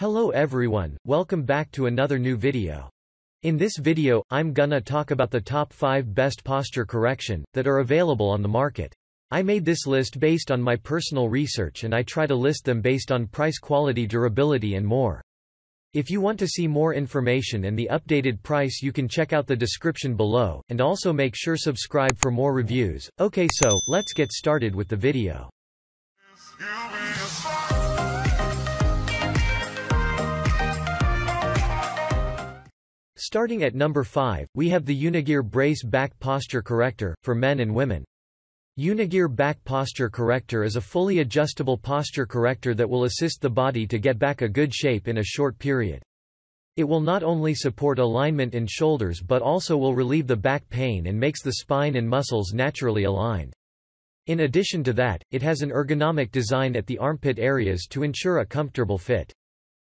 Hello everyone, welcome back to another new video. In this video, I'm gonna talk about the top 5 best posture correction that are available on the market. I made this list based on my personal research and I try to list them based on price, quality, durability and more. If you want to see more information and the updated price, you can check out the description below, and also make sure subscribe for more reviews. Okay, so let's get started with the video. Starting at number 5, we have the Unigear Brace Back Posture Corrector, for men and women. Unigear Back Posture Corrector is a fully adjustable posture corrector that will assist the body to get back a good shape in a short period. It will not only support alignment in shoulders but also will relieve the back pain and makes the spine and muscles naturally aligned. In addition to that, it has an ergonomic design at the armpit areas to ensure a comfortable fit.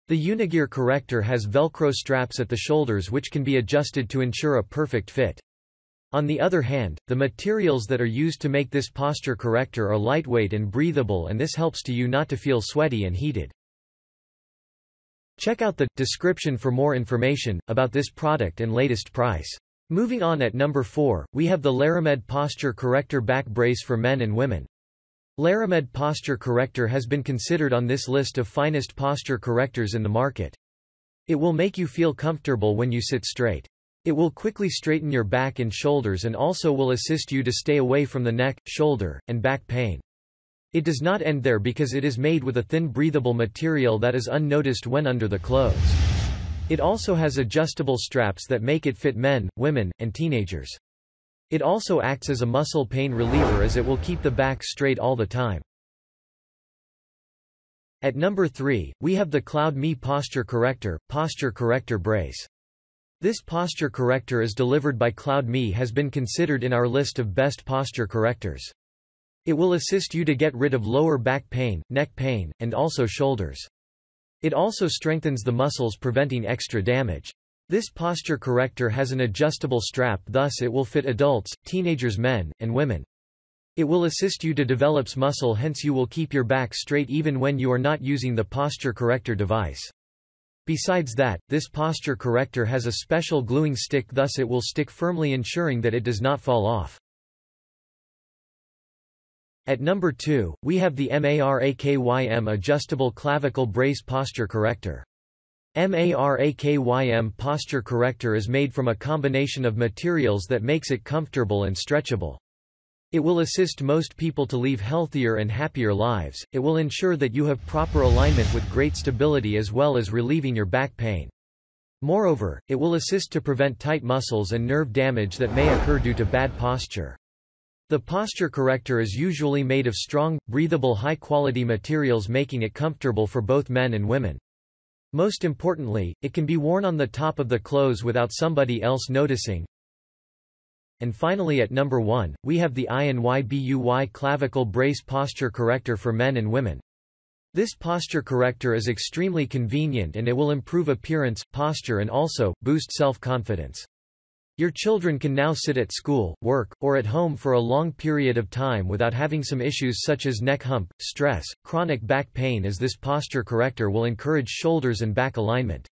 The Unigear Corrector has Velcro straps at the shoulders which can be adjusted to ensure a perfect fit. On the other hand, the materials that are used to make this posture corrector are lightweight and breathable, and this helps you not to feel sweaty and heated. Check out the description for more information about this product and latest price. Moving on, at number 4, we have the Leramed Posture Corrector Back Brace for men and women. Laramed Posture Corrector has been considered on this list of finest posture correctors in the market. It will make you feel comfortable when you sit straight. It will quickly straighten your back and shoulders and also will assist you to stay away from the neck, shoulder, and back pain. It does not end there because it is made with a thin breathable material that is unnoticed when under the clothes. It also has adjustable straps that make it fit men, women, and teenagers. It also acts as a muscle pain reliever as it will keep the back straight all the time. At number 3, we have the CloudMi-Posture Posture Corrector Brace. This posture corrector is delivered by CloudMe has been considered in our list of best posture correctors. It will assist you to get rid of lower back pain, neck pain, and also shoulders. It also strengthens the muscles, preventing extra damage. This posture corrector has an adjustable strap, thus it will fit adults, teenagers, men, and women. It will assist you to develop muscle, hence you will keep your back straight even when you are not using the posture corrector device. Besides that, this posture corrector has a special gluing stick, thus it will stick firmly, ensuring that it does not fall off. At number 2, we have the MarAkYm Adjustable Clavicle Brace Posture Corrector. MarAkYm Posture Corrector is made from a combination of materials that makes it comfortable and stretchable. It will assist most people to live healthier and happier lives. It will ensure that you have proper alignment with great stability as well as relieving your back pain. Moreover, it will assist to prevent tight muscles and nerve damage that may occur due to bad posture. The posture corrector is usually made of strong, breathable, high-quality materials, making it comfortable for both men and women. Most importantly, it can be worn on the top of the clothes without somebody else noticing. And finally, at number 1, we have the I&YBUY Clavicle Brace Posture Corrector for men and women. This posture corrector is extremely convenient and it will improve appearance, posture and also boost self-confidence. Your children can now sit at school, work, or at home for a long period of time without having some issues such as neck hump, stress, chronic back pain, as this posture corrector will encourage shoulders and back alignment.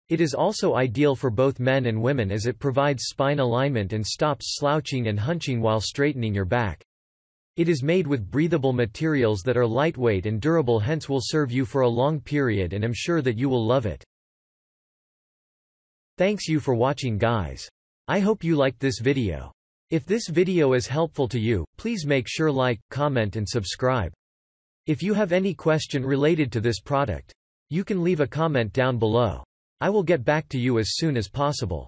It is also ideal for both men and women as it provides spine alignment and stops slouching and hunching while straightening your back. It is made with breathable materials that are lightweight and durable, hence will serve you for a long period, and I'm sure that you will love it. Thanks you for watching, guys. I hope you liked this video. If this video is helpful to you, please make sure like, comment and subscribe. If you have any question related to this product, you can leave a comment down below. I will get back to you as soon as possible.